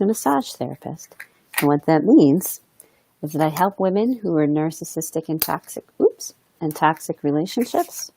a massage therapist. And what that means is that I help women who are narcissistic and toxic relationships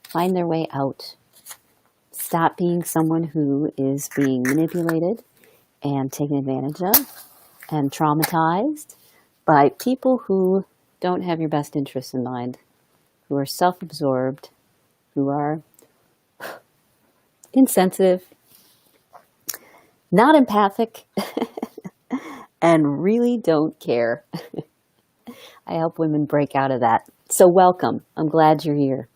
find their way out. Stop being someone who is being manipulated and taken advantage of and traumatized by people who don't have your best interests in mind, who are self-absorbed, who are insensitive, not empathic, and really don't care. I help women break out of that. So welcome. I'm glad you're here.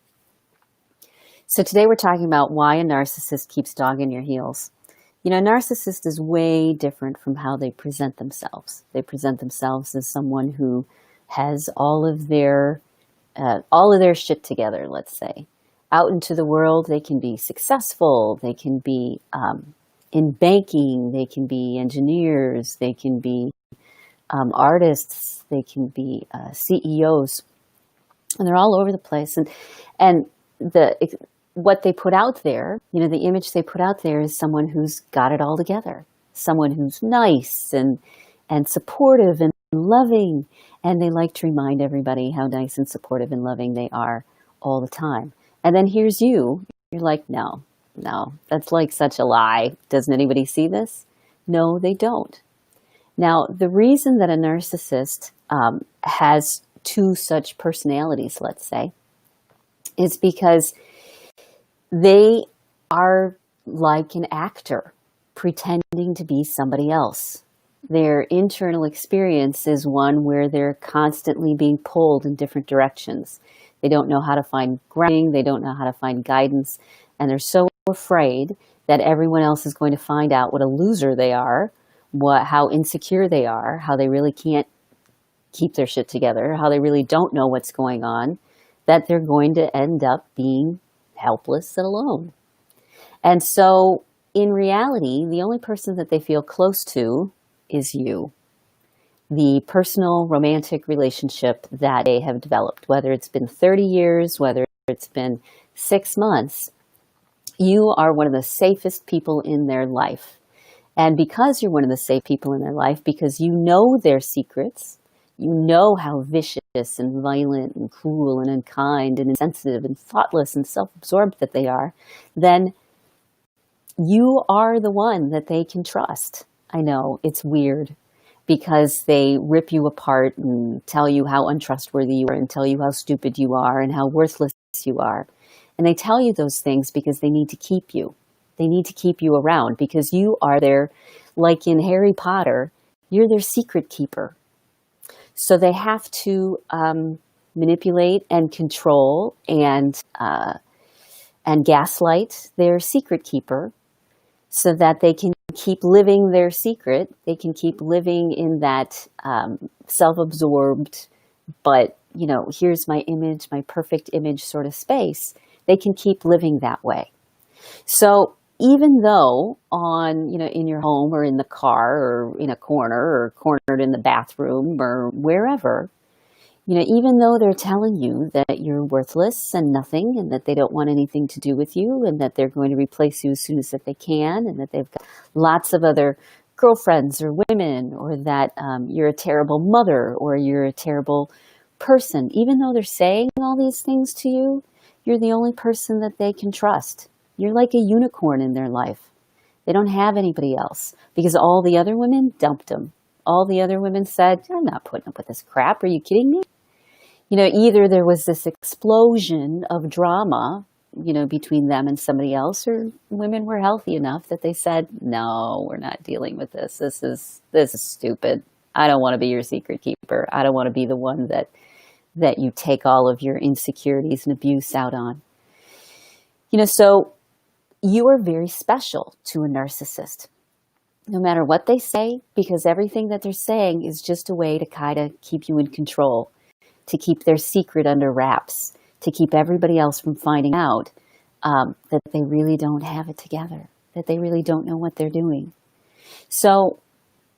So today we're talking about why a narcissist keeps dogging your heels. You know, a narcissist is way different from how they present themselves. They present themselves as someone who has all of their shit together, let's say. Out into the world, they can be successful. They can be in banking. They can be engineers. They can be artists. They can be CEOs. And they're all over the place. And what they put out there, you know, the image they put out there is someone who's got it all together, someone who's nice and supportive and loving, and they like to remind everybody how nice and supportive and loving they are all the time. And then here's you, you're like, no, that's like such a lie. Doesn't anybody see this? No, they don't. Now, the reason that a narcissist has two such personalities, let's say, is because they are like an actor pretending to be somebody else. Their internal experience is one where they're constantly being pulled in different directions. They don't know how to find grounding, they don't know how to find guidance, and they're so afraid that everyone else is going to find out what a loser they are, how insecure they are, how they really can't keep their shit together, how they really don't know what's going on, that they're going to end up being helpless and alone. And so in reality, the only person that they feel close to is you. The personal romantic relationship that they have developed, whether it's been 30 years, whether it's been 6 months, you are one of the safest people in their life. And because you're one of the safe people in their life, because you know their secrets, you know how vicious and violent and cruel and unkind and insensitive and thoughtless and self-absorbed that they are, then you are the one that they can trust. I know, it's weird because they rip you apart and tell you how untrustworthy you are and tell you how stupid you are and how worthless you are. And they tell you those things because they need to keep you. They need to keep you around because you are their, like in Harry Potter, you're their secret keeper. So they have to manipulate and control and gaslight their secret keeper so that they can keep living their secret. They can keep living in that self-absorbed, but, you know, here's my image, my perfect image sort of space. They can keep living that way. So even though in your home or in the car or in a corner or cornered in the bathroom or wherever, even though they're telling you that you're worthless and nothing and that they don't want anything to do with you and that they're going to replace you as soon as that they can and that they've got lots of other girlfriends or women or that you're a terrible mother or you're a terrible person, even though they're saying all these things to you, you're the only person that they can trust. You're like a unicorn in their life. They don't have anybody else because all the other women dumped them. All the other women said, I'm not putting up with this crap. Are you kidding me? Either there was this explosion of drama, between them and somebody else, or women were healthy enough that they said, no, we're not dealing with this. This is stupid. I don't want to be your secret keeper. I don't want to be the one that you take all of your insecurities and abuse out on. So you are very special to a narcissist, no matter what they say, because everything that they're saying is just a way to kind of keep you in control, to keep their secret under wraps, to keep everybody else from finding out that they really don't have it together, that they really don't know what they're doing. So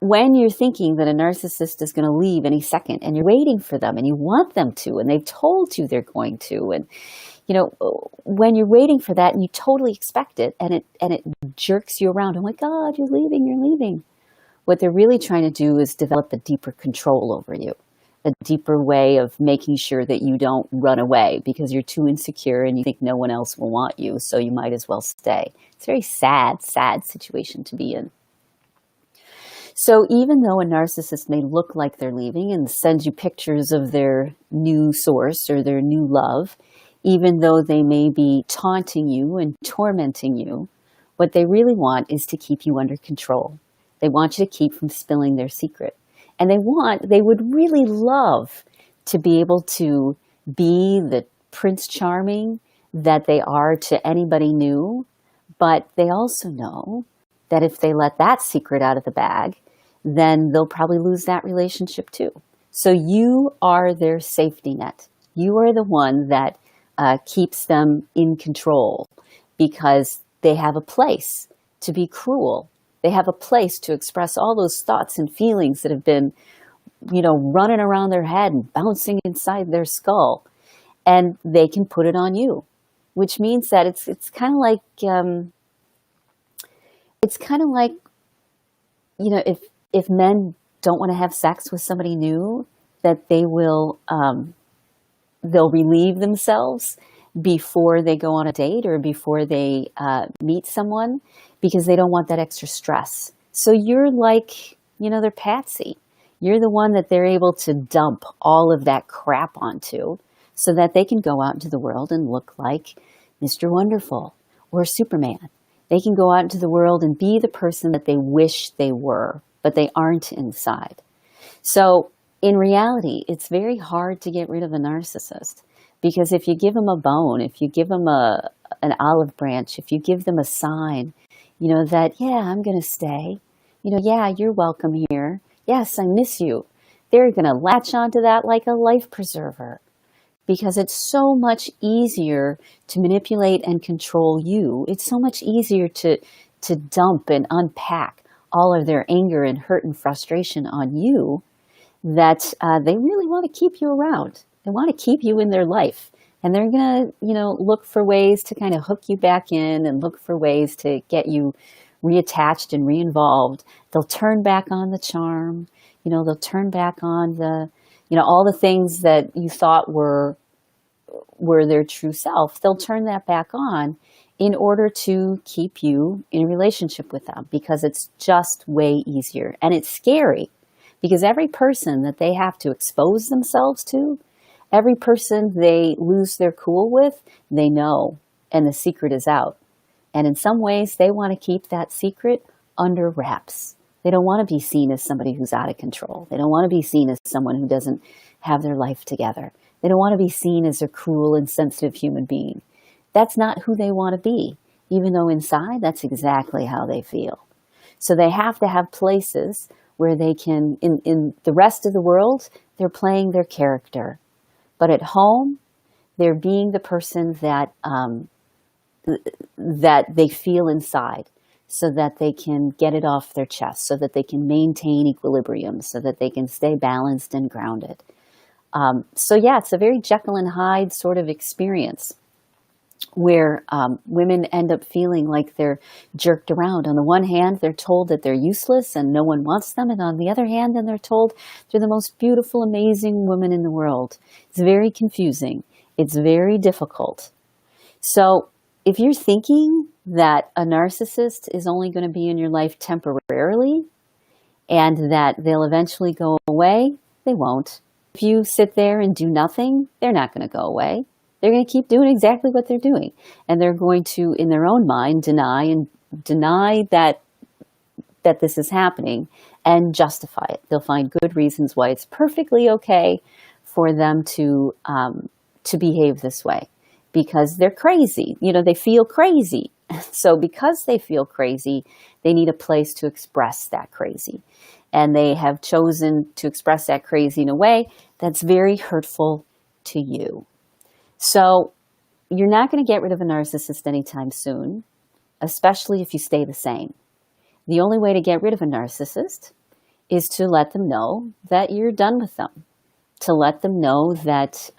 when you're thinking that a narcissist is going to leave any second and you're waiting for them and you want them to and they've told you they're going to, and when you're waiting for that and you totally expect it and it jerks you around, oh my God, you're leaving. what they're really trying to do is develop a deeper control over you, a deeper way of making sure that you don't run away because you're too insecure and you think no one else will want you, so you might as well stay. It's a very sad, sad situation to be in. So even though a narcissist may look like they're leaving and send you pictures of their new source or their new love, even though they may be taunting you and tormenting you, what they really want is to keep you under control. They want you to keep from spilling their secret. And they would really love to be able to be the Prince Charming that they are to anybody new. But they also know that if they let that secret out of the bag, then they'll probably lose that relationship too. So you are their safety net. You are the one that keeps them in control because they have a place to be cruel. They have a place to express all those thoughts and feelings that have been, running around their head and bouncing inside their skull. And they can put it on you, which means that it's kind of like, if men don't want to have sex with somebody new, that they will, they'll relieve themselves before they go on a date or before they meet someone because they don't want that extra stress. So you're like, their patsy. You're the one that they're able to dump all of that crap onto so that they can go out into the world and look like Mr. Wonderful or Superman. They can go out into the world and be the person that they wish they were, but they aren't inside. So in reality, it's very hard to get rid of a narcissist because if you give them a bone, if you give them an olive branch, if you give them a sign, that, yeah, I'm going to stay, yeah, you're welcome here. Yes, I miss you. They're going to latch onto that like a life preserver because it's so much easier to manipulate and control you. It's so much easier to dump and unpack all of their anger and hurt and frustration on you that they really want to keep you around. They want to keep you in their life. And they're going to, look for ways to kind of hook you back in and look for ways to get you reattached and re-involved. They'll turn back on the charm. They'll turn back on the, all the things that you thought were their true self. They'll turn that back on in order to keep you in a relationship with them because it's just way easier. And it's scary because every person that they have to expose themselves to, every person they lose their cool with, they know, and the secret is out. And in some ways, they want to keep that secret under wraps. They don't want to be seen as somebody who's out of control. They don't want to be seen as someone who doesn't have their life together. They don't want to be seen as a cruel and sensitive human being. That's not who they want to be, even though inside, that's exactly how they feel. So they have to have places where they can, in the rest of the world, they're playing their character. But at home, they're being the person that they feel inside so that they can get it off their chest, so that they can maintain equilibrium, so that they can stay balanced and grounded. So yeah, it's a very Jekyll and Hyde sort of experience where women end up feeling like they're jerked around. On the one hand, they're told that they're useless and no one wants them. And on the other hand, then they're told they're the most beautiful, amazing woman in the world. It's very confusing. It's very difficult. So if you're thinking that a narcissist is only going to be in your life temporarily and that they'll eventually go away, they won't. If you sit there and do nothing, they're not going to go away. They're going to keep doing exactly what they're doing. And they're going to, in their own mind, deny that this is happening and justify it. They'll find good reasons why it's perfectly okay for them to behave this way because they're crazy. They feel crazy. So because they feel crazy, they need a place to express that crazy. And they have chosen to express that crazy in a way that's very hurtful to you. So you're not going to get rid of a narcissist anytime soon, especially if you stay the same. The only way to get rid of a narcissist is to let them know that you're done with them, to let them know that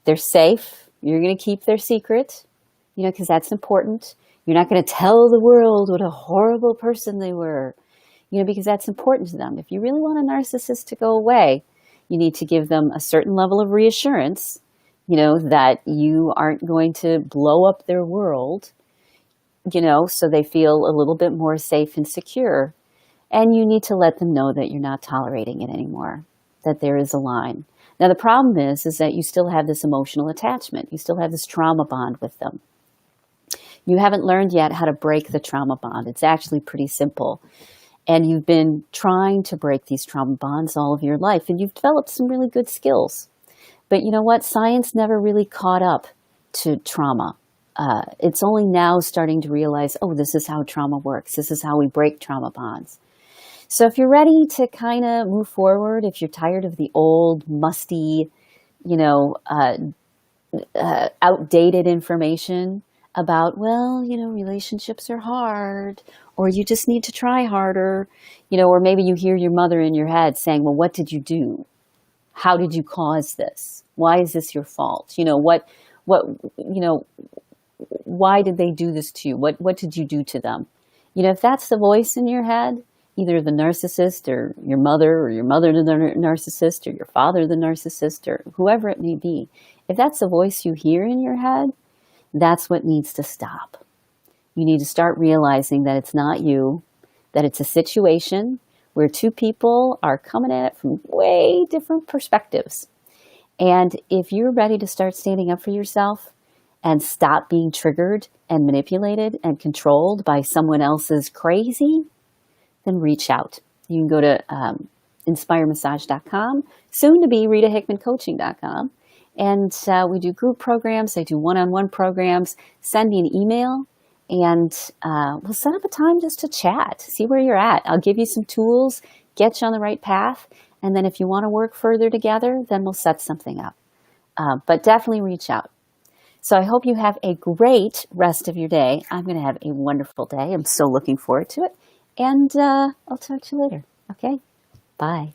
they're safe. You're going to keep their secret, because that's important. You're not going to tell the world what a horrible person they were. because that's important to them. If you really want a narcissist to go away, you need to give them a certain level of reassurance, that you aren't going to blow up their world, so they feel a little bit more safe and secure. And you need to let them know that you're not tolerating it anymore, that there is a line. Now, the problem is that you still have this emotional attachment. You still have this trauma bond with them. You haven't learned yet how to break the trauma bond. It's actually pretty simple. And you've been trying to break these trauma bonds all of your life, and you've developed some really good skills. But you know what? Science never really caught up to trauma. It's only now starting to realize, oh, this is how trauma works. This is how we break trauma bonds. So if you're ready to kind of move forward, if you're tired of the old, musty, outdated information about, relationships are hard, or you just need to try harder, or maybe you hear your mother in your head saying, well, what did you do? How did you cause this? Why is this your fault? Why did they do this to you? What did you do to them? If that's the voice in your head, either the narcissist or your mother the narcissist or your father the narcissist or whoever it may be, if that's the voice you hear in your head, that's what needs to stop. You need to start realizing that it's not you, that it's a situation where two people are coming at it from way different perspectives. And if you're ready to start standing up for yourself and stop being triggered and manipulated and controlled by someone else's crazy, then reach out. You can go to inspiremassage.com, soon to be ritahickmancoaching.com. And we do group programs. I do one-on-one programs. Send me an email, and we'll set up a time just to chat, see where you're at. I'll give you some tools, get you on the right path. And then if you want to work further together, then we'll set something up. But definitely reach out. So I hope you have a great rest of your day. I'm going to have a wonderful day. I'm so looking forward to it. And I'll talk to you later. Okay? Bye.